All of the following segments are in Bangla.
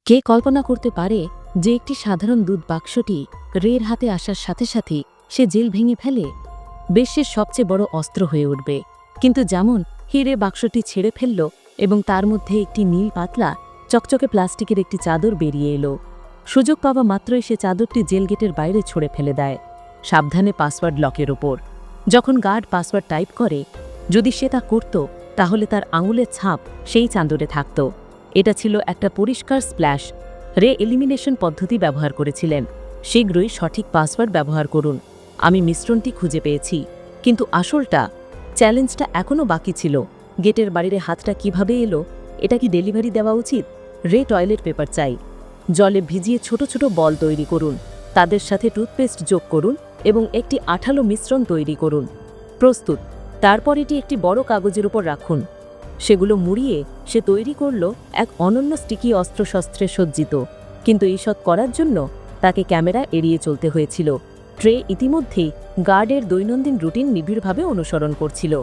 কে কল্পনা করতে পারে যে একটি সাধারণ দুধ বাক্সটি রের হাতে আসার সাথে সাথেই সে জেল ভেঙে ফেলে বিশ্বের সবচেয়ে বড় অস্ত্র হয়ে উঠবে। কিন্তু যেমন হিরে বাক্সটি ছেড়ে ফেলল এবং তার মধ্যে একটি নীল পাতলা চকচকে প্লাস্টিকের একটি চাদর বেরিয়ে এলো। সুযোগ পাওয়া মাত্রই সে চাদরটি জেল গেটের বাইরে ছড়ে ফেলে দেয়, সাবধানে পাসওয়ার্ড লকের ওপর। যখন গার্ড পাসওয়ার্ড টাইপ করে, যদি সে তা করত তাহলে তার আঙুলের ছাপ সেই চাদরে থাকত। এটা ছিল একটা পরিষ্কার স্প্ল্যাশ। রে এলিমিনেশন পদ্ধতি ব্যবহার করেছিলেন। শীঘ্রই সঠিক পাসওয়ার্ড ব্যবহার করুন। আমি মিশ্রণটি খুঁজে পেয়েছি, কিন্তু আসলটা চ্যালেঞ্জটা এখনও বাকি ছিল। গেটের বাইরে হাতটা কিভাবে এলো? এটা কি ডেলিভারি দেওয়া উচিত? রে টয়লেট পেপার চাই। জলে ভিজিয়ে ছোট ছোট বল তৈরি করুন, তাদের সাথে টুথপেস্ট যোগ করুন এবং একটি আঠালো মিশ্রণ তৈরি করুন। প্রস্তুত। তারপর এটি একটি বড় কাগজের উপর রাখুন। সেগুলো মুড়িয়ে সে তৈরি করল এক অনন্য স্টিকি অস্ত্রশস্ত্রে সজ্জিত। কিন্তু এইসব করার জন্য তাকে ক্যামেরা এড়িয়ে চলতে হয়েছিল। ট্রে ইতিমধ্যেই গার্ডের দৈনন্দিন রুটিন নিবিড়ভাবে অনুসরণ করছিল।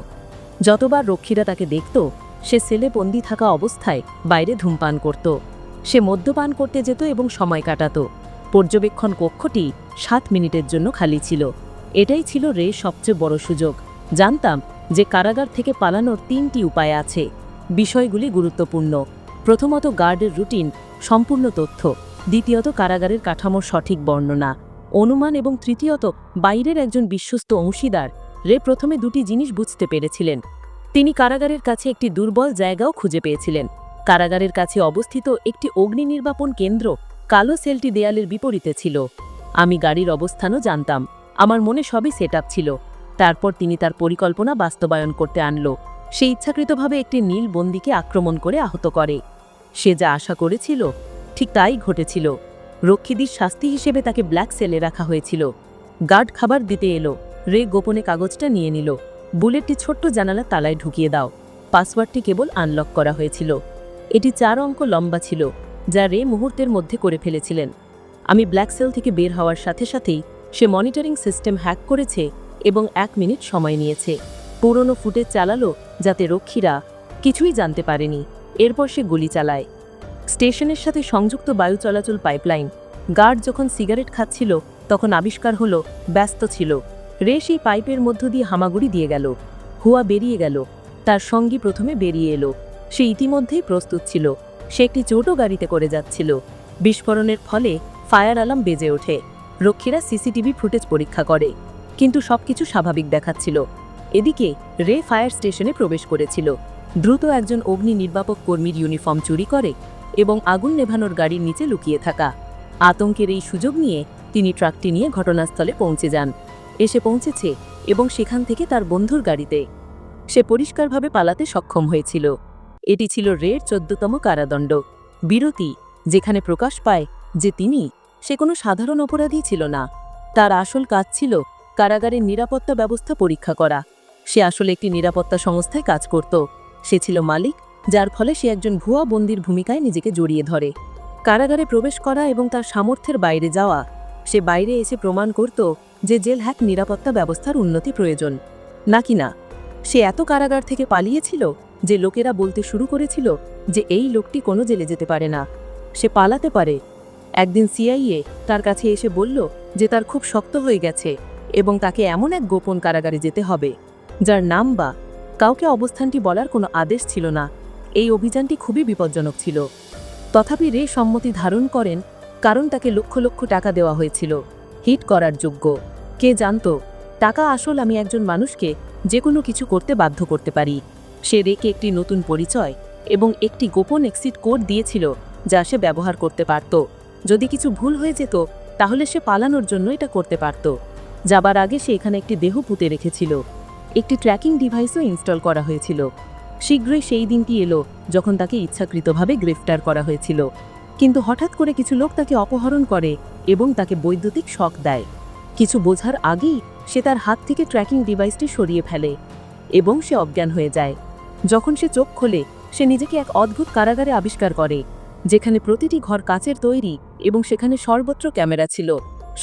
যতবার রক্ষীরা তাকে দেখত, সে সেলে বন্দি থাকা অবস্থায় বাইরে ধূমপান করত। সে মদ্যপান করতে যেত এবং সময় কাটাত। পর্যবেক্ষণ কক্ষটি 7 মিনিটের জন্য খালি ছিল। এটাই ছিল রে সবচেয়ে বড় সুযোগ। জানতাম যে কারাগার থেকে পালানোর 3টি উপায় আছে। বিষয়গুলি গুরুত্বপূর্ণ। প্রথমত, গার্ডের রুটিন, সম্পূর্ণ তথ্য। দ্বিতীয়ত, কারাগারের কাঠামোর সঠিক বর্ণনা, অনুমান এবং তৃতীয়ত, বাইরের একজন বিশ্বস্ত অংশীদার। রে প্রথমে 2টি জিনিস বুঝতে পেরেছিলেন। তিনি কারাগারের কাছে একটি দুর্বল জায়গাও খুঁজে পেয়েছিলেন। কারাগারের কাছে অবস্থিত একটি অগ্নি নির্বাপন কেন্দ্র। কালো সেলটি দেয়ালের বিপরীতে ছিল। আমি গাড়ির অবস্থানও জানতাম। আমার মনে সবই সেট আপ ছিল। তারপর তিনি তার পরিকল্পনা বাস্তবায়ন করতে আনল। সে ইচ্ছাকৃতভাবে একটি নীল বন্দীকে আক্রমণ করে আহত করে। সে যা আশা করেছিল ঠিক তাই ঘটেছিল। রক্ষীদের শাস্তি হিসেবে তাকে ব্ল্যাক সেলে রাখা হয়েছিল। গার্ড খাবার দিতে এলো। রে গোপনে কাগজটা নিয়ে নিল। বুলেটটি ছোট্ট জানালা তালায় ঢুকিয়ে দাও। পাসওয়ার্ডটি কেবল আনলক করা হয়েছিল। এটি 4 অঙ্ক লম্বা ছিল, যা রে মুহূর্তের মধ্যে করে ফেলেছিলেন। আমি ব্ল্যাক সেল থেকে বের হওয়ার সাথে সাথেই সে মনিটরিং সিস্টেম হ্যাক করেছে এবং 1 মিনিট সময় নিয়েছে। পুরনো ফুটেজ চালালো যাতে রক্ষীরা কিছুই জানতে পারেনি। এরপর সে গুলি চালায়। স্টেশনের সাথে সংযুক্ত বায়ু চলাচল পাইপলাইন। গার্ড যখন সিগারেট খাচ্ছিল তখন আবিষ্কার হলো ব্যস্ত ছিল। রে সেই পাইপের মধ্য দিয়ে হামাগুড়ি দিয়ে গেল। হুয়া বেরিয়ে গেল। তার সঙ্গী প্রথমে বেরিয়ে এলো। সে ইতিমধ্যেই প্রস্তুত ছিল। সে একটি ছোট গাড়িতে করে যাচ্ছিল। বিস্ফোরণের ফলে ফায়ার অ্যালার্ম বেজে ওঠে। রক্ষীরা সিসিটিভি ফুটেজ পরীক্ষা করে, কিন্তু সবকিছু স্বাভাবিক দেখাচ্ছিল। এদিকে রে ফায়ার স্টেশনে প্রবেশ করেছিল। দ্রুত একজন অগ্নি নির্বাপক কর্মীর ইউনিফর্ম চুরি করে এবং আগুন নেভানোর গাড়ির নিচে লুকিয়ে থাকা। আতঙ্কের এই সুযোগ নিয়ে তিনি ট্রাকটি নিয়ে ঘটনাস্থলে পৌঁছে যান। এসে পৌঁছেছে এবং সেখান থেকে তার বন্ধুর গাড়িতে সে পরিষ্কারভাবে পালাতে সক্ষম হয়েছিল। এটি ছিল রের 14তম কারাদণ্ড বিরতি, যেখানে প্রকাশ পায় যে সে কোনো সাধারণ অপরাধী ছিল না। তার আসল কাজ ছিল কারাগারের নিরাপত্তা ব্যবস্থা পরীক্ষা করা। সে আসলে একটি নিরাপত্তা সংস্থায় কাজ করত। সে ছিল মালিক, যার ফলে সে একজন ভুয়া বন্দির ভূমিকায় নিজেকে জড়িয়ে ধরে। কারাগারে প্রবেশ করা এবং তার সামর্থ্যের বাইরে যাওয়া। সে বাইরে এসে প্রমাণ করত যে জেল হ্যাক নিরাপত্তা ব্যবস্থার উন্নতি প্রয়োজন, নাকি না। সে এত কারাগার থেকে পালিয়েছিল যে লোকেরা বলতে শুরু করেছিল যে এই লোকটি কোনো জেলে যেতে পারে না, সে পালাতে পারে। একদিন সিআইএ তার কাছে এসে বলল যে তার খুব শক্ত হয়ে গেছে এবং তাকে এমন এক গোপন কারাগারে যেতে হবে যার নাম বা কাউকে অবস্থানটি বলার কোনো আদেশ ছিল না। এই অভিযানটি খুবই বিপজ্জনক ছিল। তথাপি রে সম্মতি ধারণ করেন, কারণ তাকে লক্ষ লক্ষ টাকা দেওয়া হয়েছিল হিট করার যোগ্য। কে জানত টাকা আসল আমি একজন মানুষকে যে কোনো কিছু করতে বাধ্য করতে পারি। সে রেকে একটি নতুন পরিচয় এবং একটি গোপন এক্সিট কোড দিয়েছিল যা সে ব্যবহার করতে পারত। যদি কিছু ভুল হয়ে যেত তাহলে সে পালানোর জন্য এটা করতে পারত। যাবার আগে সে এখানে একটি দেহ পুঁতে রেখেছিল। একটি ট্র্যাকিং ডিভাইসও ইনস্টল করা হয়েছিল। শীঘ্রই সেই দিনটি এলো যখন তাকে ইচ্ছাকৃতভাবে গ্রেফতার করা হয়েছিল। কিন্তু হঠাৎ করে কিছু লোক তাকে অপহরণ করে এবং তাকে বৈদ্যুতিক শক দেয়। কিছু বোঝার আগেই সে তার হাত থেকে ট্র্যাকিং ডিভাইসটি সরিয়ে ফেলে এবং সে অজ্ঞান হয়ে যায়। যখন সে চোখ খোলে, সে নিজেকে এক অদ্ভুত কারাগারে আবিষ্কার করে, যেখানে প্রতিটি ঘর কাচের তৈরি এবং সেখানে সর্বত্র ক্যামেরা ছিল।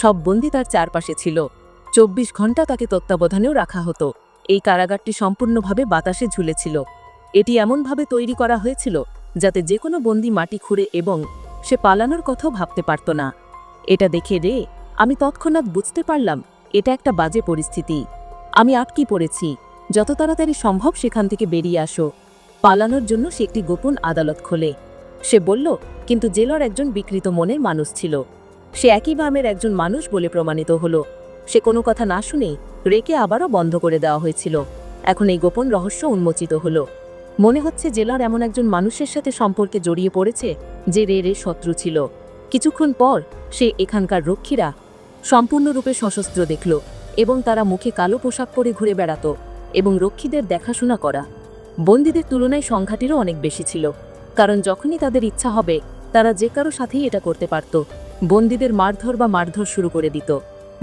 সব বন্দী তার চারপাশে ছিল। 24 ঘন্টা তাকে তত্ত্বাবধানেও রাখা হতো। এই কারাগারটি সম্পূর্ণভাবে বাতাসে ঝুলেছিল। এটি এমনভাবে তৈরি করা হয়েছিল যাতে যে কোনো বন্দী মাটি খুঁড়ে এবং সে পালানোর কথাও ভাবতে পারত না। এটা দেখে রে আমি তৎক্ষণাৎ বুঝতে পারলাম এটা একটা বাজে পরিস্থিতি। আমি আটকে পড়েছি, যত তাড়াতাড়ি সম্ভব সেখান থেকে বেরিয়ে আসো। পালানোর জন্য সে একটি গোপন আদালত খোলে। সে বলল, কিন্তু জেলার একজন বিকৃত মনের মানুষ ছিল। সে একই বামের একজন মানুষ বলে প্রমাণিত হলো। সে কোনো কথা না শুনেই রেকে আবারও বন্ধ করে দেওয়া হয়েছিল। এখন এই গোপন রহস্য উন্মোচিত হলো। মনে হচ্ছে জেলার এমন একজন মানুষের সাথে সম্পর্কে জড়িয়ে পড়েছে যে রে শত্রু ছিল। কিছুক্ষণ পর সে এখানকার রক্ষীরা সম্পূর্ণরূপে সশস্ত্র দেখল এবং তারা মুখে কালো পোশাক পরে ঘুরে বেড়াত এবং রক্ষীদের দেখাশোনা করা বন্দীদের তুলনায় সংখ্যাটিরও অনেক বেশি ছিল, কারণ যখনই তাদের ইচ্ছা হবে তারা যে কারো সাথেই এটা করতে পারত। বন্দীদের মারধর শুরু করে দিত।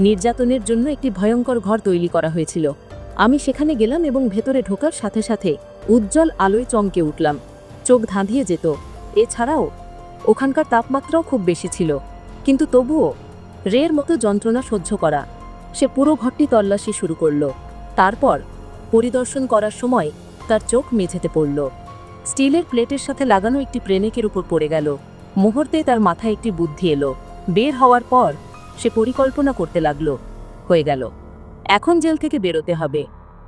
নির্যাতনের জন্য একটি ভয়ঙ্কর ঘর তৈরি করা হয়েছিল। আমি সেখানে গেলাম এবং ভেতরে ঢোকার সাথে সাথে উজ্জ্বল আলোয় চমকে উঠলাম, চোখ ধাঁধিয়ে যেত। এছাড়াও ওখানকার তাপমাত্রাও খুব বেশি ছিল, কিন্তু তবুও রের মতো যন্ত্রণা সহ্য করা। সে পুরো ঘরটি তল্লাশি শুরু করল। তারপর পরিদর্শন করার সময় তার চোখ মেঝেতে পড়ল। স্টিলের প্লেটের সাথে লাগানো একটি প্রেনেকের উপর পড়ে গেল। মুহূর্তে তার মাথায় একটি বুদ্ধি এলো। বের হওয়ার পর সে পরিকল্পনা করতে লাগলো। হয়ে গেল, এখন জেল থেকে বেরোতে হবে।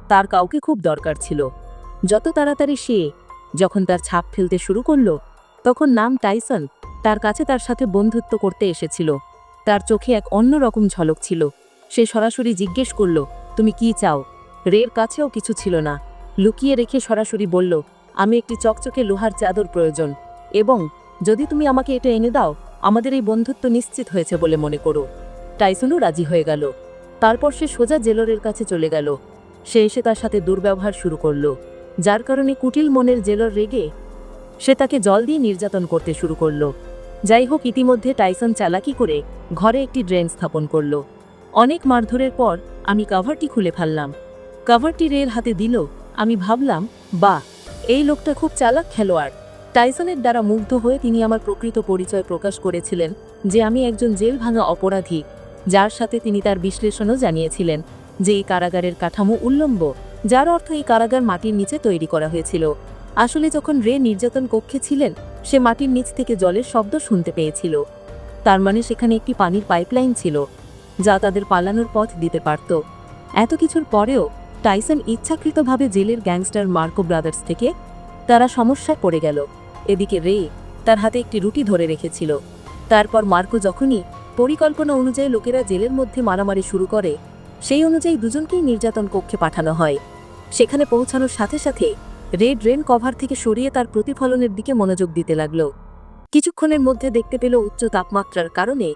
তার কাউকে খুব দরকার ছিল। যত তাড়াতাড়ি সে যখন তার ছাপ ফেলতে শুরু করল, তখন নাম টাইসন তার কাছে তার সাথে বন্ধুত্ব করতে এসেছিল। তার চোখে এক অন্যরকম ঝলক ছিল। সে সরাসরি জিজ্ঞেস করল, তুমি কি চাও? রের কাছেও কিছু ছিল না। লুকিয়ে রেখে সরাসরি বলল, আমি একটি চকচকে লোহার চাদর প্রয়োজন, এবং যদি তুমি আমাকে এটা এনে দাও আমাদের এই বন্ধুত্ব নিশ্চিত হয়েছে বলে মনে করো। টাইসনও রাজি হয়ে গেল। তারপর সে সোজা জেলরের কাছে চলে গেল। সে এসে তার সাথে দুর্ব্যবহার শুরু করল, যার কারণে কুটিল মনের জেলর রেগে সে তাকে জল দিয়ে নির্যাতন করতে শুরু করল। যাই হোক, ইতিমধ্যে টাইসন চালাকি করে ঘরে একটি ড্রেন স্থাপন করল। অনেক মারধরের পর আমি কভারটি খুলে ফেললাম। কভারটি রের হাতে দিল। আমি ভাবলাম, বাহ, এই লোকটা খুব চালাক খেলোয়াড়। টাইসনের দ্বারা মুগ্ধ হয়ে তিনি আমার প্রকৃত পরিচয় প্রকাশ করেছিলেন, যে আমি একজন জেল ভাঙা অপরাধী, যার সাথে তিনি তার বিশ্লেষণও জানিয়েছিলেন যে এই কারাগারের কাঠামো উল্লম্ব, যার অর্থ এই কারাগার মাটির নিচে তৈরি করা হয়েছিল। আসলে যখন রে নির্যাতন কক্ষে ছিলেন, সে মাটির নিচ থেকে জলের শব্দ শুনতে পেয়েছিল। তার মানে সেখানে একটি পানির পাইপলাইন ছিল, যা তাদের পালানোর পথ দিতে পারত। এত কিছুর পরেও টাইসন ইচ্ছাকৃতভাবে জেলের গ্যাংস্টার মার্কো ব্রাদার্স থেকে তারা সমস্যায় পড়ে গেল। এদিকে রে তার হাতে একটি রুটি ধরে রেখেছিল। তারপর মার্কো যখনই পরিকল্পনা অনুযায়ী লোকেরা জেলের মধ্যে মারামারি শুরু করে, সেই অনুযায়ী দুজনকেই নির্যাতন কক্ষে পাঠানো হয়। সেখানে পৌঁছানোর সাথে সাথে রে ড্রেন কভার থেকে সরিয়ে তার প্রতিফলনের দিকে মনোযোগ দিতে লাগল। কিছুক্ষণের মধ্যে দেখতে পেল উচ্চ তাপমাত্রার কারণে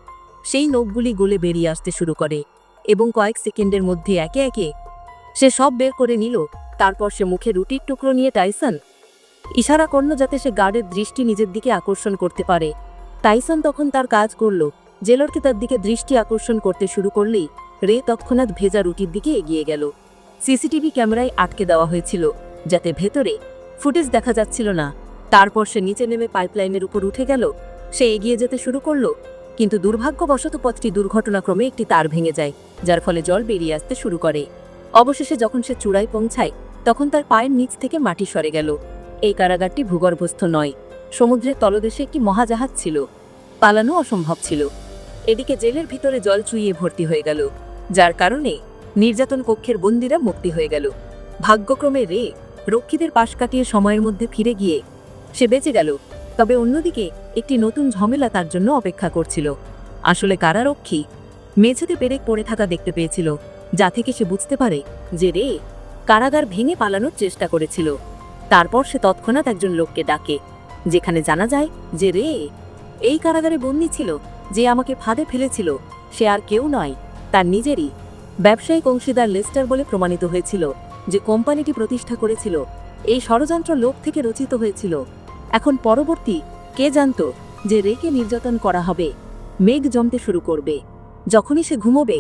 সেই নখগুলি গলে বেরিয়ে আসতে শুরু করে, এবং কয়েক সেকেন্ডের মধ্যে একে একে সে সব বের করে নিল। তারপর সে মুখে রুটির টুকরো নিয়ে টাইসন ইশারা করল যাতে সে গার্ডের দৃষ্টি নিজের দিকে আকর্ষণ করতে পারে। টাইসন তখন তার কাজ করল। জেলরকে তার দিকে দৃষ্টি আকর্ষণ করতে শুরু করলেই রে তৎক্ষণাৎ ভেজা রুটির দিকে এগিয়ে গেল। সিসিটিভি ক্যামেরায় আটকে দেওয়া হয়েছিল, যাতে ভেতরে ফুটেজ দেখা যাচ্ছিল না। তারপর সে নিচে নেমে পাইপলাইনের উপর উঠে গেল। সে এগিয়ে যেতে শুরু করল, কিন্তু দুর্ভাগ্যবশত পথটি দুর্ঘটনাক্রমে একটি তার ভেঙে যায়, যার ফলে জল বেরিয়ে আসতে শুরু করে। অবশেষে যখন সে চূড়ায় পৌঁছায়, তখন তার পায়ের নিচ থেকে মাটি সরে গেল। এই কারাগারটি ভূগর্ভস্থ নয়, সমুদ্রের তলদেশে একটি মহাজাহাজ ছিল। পালানো অসম্ভব ছিল। এদিকে জেলের ভিতরে জল চুইয়ে ভর্তি হয়ে গেল, যার কারণে নির্যাতন কক্ষের বন্দীরা মুক্তি হয়ে গেল। ভাগ্যক্রমে রে রক্ষীদের পাশ কাটিয়ে সময়ের মধ্যে ফিরে গিয়ে সে বেঁচে গেল। তবে অন্যদিকে একটি নতুন ঝামেলা তার জন্য অপেক্ষা করছিল। আসলে কারারক্ষী মেঝেতে পেরেক পড়ে থাকা দেখতে পেয়েছিল, যা থেকে সে বুঝতে পারে যে রে কারাগার ভেঙে পালানোর চেষ্টা করেছিল। তারপর সে তৎক্ষণাৎ একজন লোককে ডাকে, যেখানে জানা যায় যে রে এই কারাগারে বন্দী ছিল। যে আমাকে ফাঁদে ফেলেছিল সে আর কেউ নয়, তার নিজেরই ব্যবসায়িক অংশীদার লেস্টার বলে প্রমাণিত হয়েছিল, যে কোম্পানিটি প্রতিষ্ঠা করেছিল। এই ষড়যন্ত্র লোক থেকে রচিত হয়েছিল। এখন পরবর্তী কে জানত যে রেকে নির্যাতন করা হবে, মেঘ জমতে শুরু করবে। যখনই সে ঘুমোবে,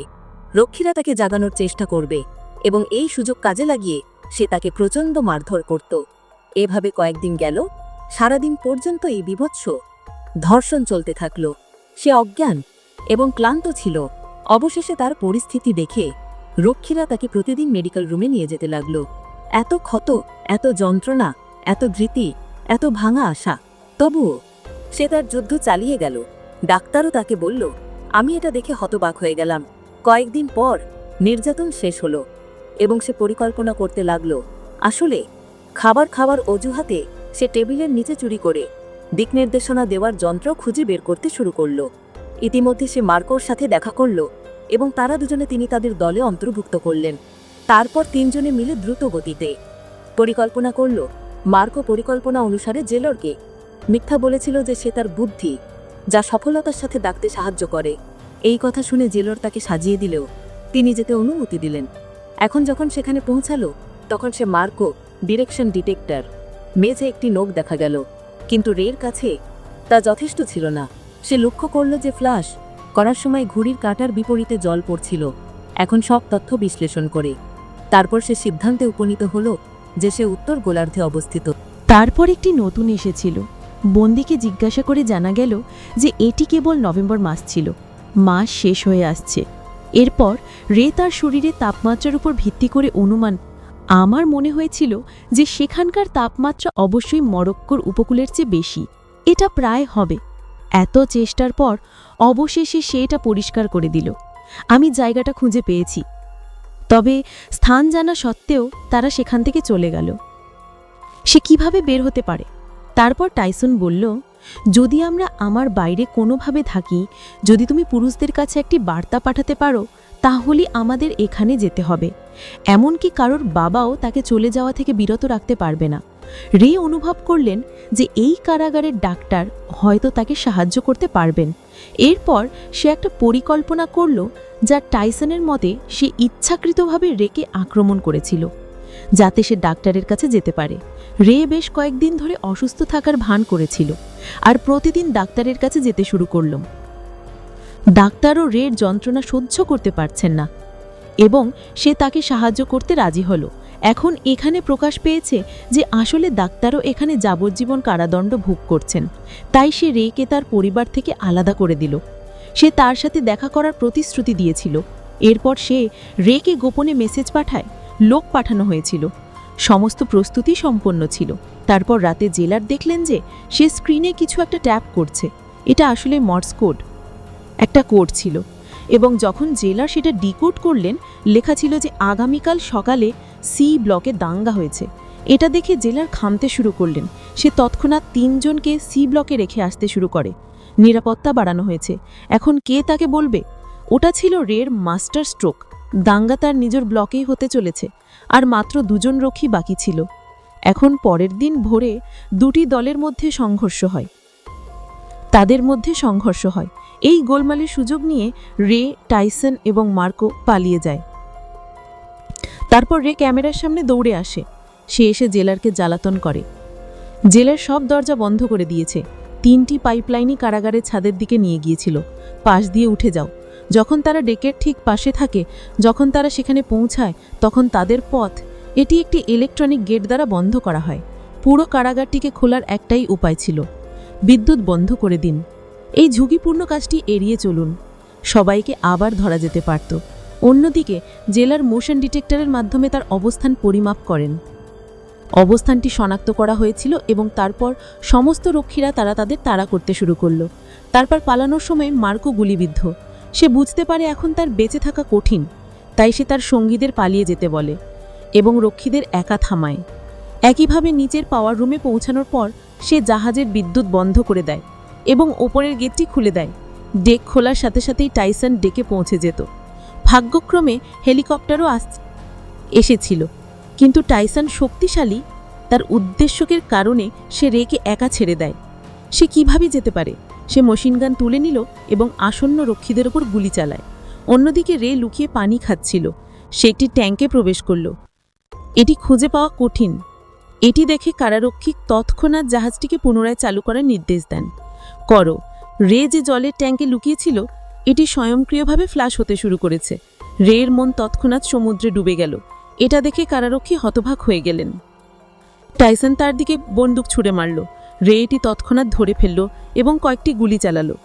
রক্ষীরা তাকে জাগানোর চেষ্টা করবে, এবং এই সুযোগ কাজে লাগিয়ে সে তাকে প্রচণ্ড মারধর করত। এভাবে কয়েকদিন গেল। সারাদিন পর্যন্ত এই বীভৎস ধর্ষণ চলতে থাকল। সে অজ্ঞান এবং ক্লান্ত ছিল। অবশেষে তার পরিস্থিতি দেখে রক্ষীরা তাকে প্রতিদিন মেডিকেল রুমে নিয়ে যেতে লাগল। এত ক্ষত, এত যন্ত্রণা, এত ধৃতি, এত ভাঙা আশা, তবুও সে তার যুদ্ধ চালিয়ে গেল। ডাক্তারও তাকে বলল। আমি এটা দেখে হতবাক হয়ে গেলাম। কয়েকদিন পর নির্যাতন শেষ হলো এবং সে পরিকল্পনা করতে লাগলো। আসলে খাবার অজুহাতে সে টেবিলের নিচে চুরি করে দিক নির্দেশনা দেওয়ার যন্ত্র খুঁজে বের করতে শুরু করলো। ইতিমধ্যে সে মার্কোর সাথে দেখা করলো এবং তারা দুজনে তিনি তাদের দলে অন্তর্ভুক্ত করলেন। তারপর তিনজনে মিলে দ্রুত গতিতে পরিকল্পনা করল। মার্কো পরিকল্পনা অনুসারে জেলরকে মিথ্যা বলেছিল যে সে তার বুদ্ধি, যা সফলতার সাথে ডাকতে সাহায্য করে। এই কথা শুনে জেলর তাকে সাজিয়ে দিলেও তিনি যেতে অনুমতি দিলেন। এখন যখন সেখানে পৌঁছালো তখন সে মার্কো ডিরেকশন ডিটেক্টর মেঝে একটি নোক দেখা গেল, কিন্তু রের কাছে তা যথেষ্ট ছিল না। সে লক্ষ্য করল যে ফ্লাশ করার সময় ঘড়ির কাঁটার বিপরীতে জল পড়ছিল। এখন সব তথ্য বিশ্লেষণ করে তারপর সে সিদ্ধান্তে উপনীত হল যে সে উত্তর গোলার্ধে অবস্থিত। তারপর একটি নতুন এসেছিল। বন্দিকে জিজ্ঞাসা করে জানা গেল যে এটি কেবল নভেম্বর মাস ছিল। মাস শেষ হয়ে আসছে। এরপর রে তার শরীরে তাপমাত্রার উপর ভিত্তি করে অনুমান, আমার মনে হয়েছিল যে সেখানকার তাপমাত্রা অবশ্যই মরক্কোর উপকূলের চেয়ে বেশি। এটা প্রায় হবে। এত চেষ্টার পর অবশেষে সে এটা পরিষ্কার করে দিল। আমি জায়গাটা খুঁজে পেয়েছি। তবে স্থান জানা সত্ত্বেও তারা সেখান থেকে চলে গেল। সে কিভাবে বের হতে পারে? তারপর টাইসন বলল, যদি আমরা আমার বাইরে কোনোভাবে থাকি, যদি তুমি পুরুষদের কাছে একটি বার্তা পাঠাতে পারো, তাহলে আমাদের এখানে যেতে হবে। এমনকি কারোর বাবাও তাকে চলে যাওয়া থেকে বিরত রাখতে পারবে না। রে অনুভব করলেন যে এই কারাগারের ডাক্তার হয়তো তাকে সাহায্য করতে পারবেন। এরপর সে একটা পরিকল্পনা করল, যা টাইসনের মতে সে ইচ্ছাকৃতভাবে রেকে আক্রমণ করেছিল, যাতে সে ডাক্তারের কাছে যেতে পারে। রে বেশ কয়েকদিন ধরে অসুস্থ থাকার ভান করেছিল আর প্রতিদিন ডাক্তারের কাছে যেতে শুরু করল। ডাক্তারও রের যন্ত্রণা সহ্য করতে পারছেন না এবং সে তাকে সাহায্য করতে রাজি হলো। এখন এখানে প্রকাশ পেয়েছে যে আসলে ডাক্তারও এখানে যাবজ্জীবন কারাদণ্ড ভোগ করছেন। তাই সে রেকে তার পরিবার থেকে আলাদা করে দিল। সে তার সাথে দেখা করার প্রতিশ্রুতি দিয়েছিল। এরপর সে রেকে গোপনে মেসেজ পাঠায়। লোক পাঠানো হয়েছিল। সমস্ত প্রস্তুতি সম্পন্ন ছিল। তারপর রাতে জেলার দেখলেন যে সে স্ক্রিনে কিছু একটা ট্যাপ করছে। এটা আসলে মর্স কোড, একটা কোড ছিল। এবং যখন জেলার সেটা ডিকোড করলেন, লেখা ছিল যে আগামীকাল সকালে সি ব্লকে দাঙ্গা হয়েছে। এটা দেখে জেলার ঘামতে শুরু করলেন। সে তৎক্ষণাৎ 3 জনকে সি ব্লকে রেখে আসতে শুরু করে। নিরাপত্তা বাড়ানো হয়েছে। এখন কে তাকে বলবে? ওটা ছিল রের মাস্টার স্ট্রোক। দাঙ্গা তার নিজের ব্লকেই হতে চলেছে আর মাত্র 2 জন রক্ষী বাকি ছিল। এখন পরের দিন ভোরে 2টি দলের মধ্যে সংঘর্ষ হয়। এই গোলমালের সুযোগ নিয়ে রে, টাইসন এবং মার্কো পালিয়ে যায়। তারপর রে ক্যামেরার সামনে দৌড়ে আসে। সে এসে জেলারকে জ্বালাতন করে। জেলার সব দরজা বন্ধ করে দিয়েছে। 3টি পাইপলাইনই কারাগারের ছাদের দিকে নিয়ে গিয়েছিল। পাশ দিয়ে উঠে যাও। যখন তারা ডেকের ঠিক পাশে থাকে, যখন তারা সেখানে পৌঁছায়, তখন তাদের পথ এটি একটি ইলেকট্রনিক গেট দ্বারা বন্ধ করা হয়। পুরো কারাগারটিকে খোলার একটাই উপায় ছিল, বিদ্যুৎ বন্ধ করে দিন। এই ঝুঁকিপূর্ণ কাজটি এড়িয়ে চলুন। সবাইকে আবার ধরা যেতে পারত। অন্যদিকে জেলার মোশন ডিটেক্টরের মাধ্যমে তার অবস্থান পরিমাপ করেন। অবস্থানটি শনাক্ত করা হয়েছিল এবং তারপর সমস্ত রক্ষীরা তাদের তাড়া করতে শুরু করল। তারপর পালানোর সময় মার্কো গুলিবিদ্ধ। সে বুঝতে পারে এখন তার বেঁচে থাকা কঠিন। তাই সে তার সঙ্গীদের পালিয়ে যেতে বলে এবং রক্ষীদের একা থামায়। একইভাবে নিচের পাওয়ার রুমে পৌঁছানোর পর সে জাহাজের বিদ্যুৎ বন্ধ করে দেয় এবং ওপরের গেটটি খুলে দেয়। ডেক খোলার সাথে সাথেই টাইসন ডেকে পৌঁছে যেত। ভাগ্যক্রমে হেলিকপ্টারও এসেছিল, কিন্তু টাইসন শক্তিশালী। তার উদ্দেশ্যকের কারণে সে রেকে একা ছেড়ে দেয়। সে কিভাবে যেতে পারে? সে মেশিনগান তুলে নিল এবং আসন্ন রক্ষীদের ওপর গুলি চালায়। অন্যদিকে রে লুকিয়ে পানি খাচ্ছিল। সে একটি ট্যাঙ্কে প্রবেশ করল। এটি খুঁজে পাওয়া কঠিন। এটি দেখে কারারক্ষী তৎক্ষণাৎ জাহাজটিকে পুনরায় চালু করার নির্দেশ দেন। করো। রে যে জলের ট্যাঙ্কে লুকিয়েছিল, এটি স্বয়ংক্রিয়ভাবে ফ্ল্যাশ হতে শুরু করেছে। রের মন তৎক্ষণাৎ সমুদ্রে ডুবে গেল। এটা দেখে কারারক্ষী হতবাক হয়ে গেলেন। টাইসন তার দিকে বন্দুক ছুঁড়ে মারল। রে এটি তৎক্ষণাৎ ধরে ফেলল এবং কয়েকটি গুলি চালালো,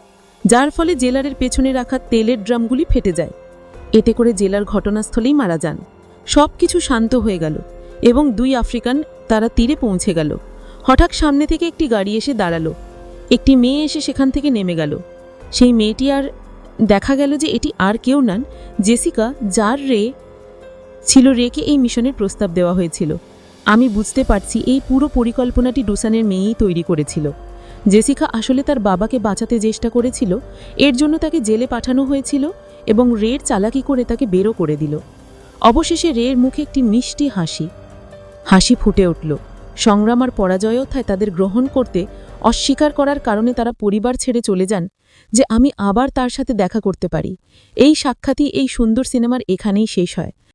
যার ফলে জেলারের পেছনে রাখা তেলের ড্রামগুলি ফেটে যায়। এতে করে জেলার ঘটনাস্থলেই মারা যান। সব কিছু শান্ত হয়ে গেল এবং 2 আফ্রিকান তারা তীরে পৌঁছে গেল। হঠাৎ সামনে থেকে একটি গাড়ি এসে দাঁড়ালো। একটি মেয়ে এসে সেখান থেকে নেমে গেল। সেই মেয়েটি আর দেখা গেল যে এটি আর কেউ নন, জেসিকা, যার রেকে এই মিশনের প্রস্তাব দেওয়া হয়েছিল। আমি বুঝতে পারছি এই পুরো পরিকল্পনাটি ডুসানের মেয়েই তৈরি করেছিল। জেসিকা আসলে তার বাবাকে বাঁচাতে চেষ্টা করেছিল, এর জন্য তাকে জেলে পাঠানো হয়েছিল এবং রের চালাকি করে তাকে বেরো করে দিল। অবশেষে রের মুখে একটি মিষ্টি হাসি ফুটে উঠল। সংগ্রাম আর পরাজয়োত্থায় তাদের গ্রহণ করতে অস্বীকার করার কারণে তারা পরিবার ছেড়ে চলে যান, যে আমি আবার তার সাথে দেখা করতে পারি। এই সাক্ষাৎই এই সুন্দর সিনেমার এখানেই শেষ হয়।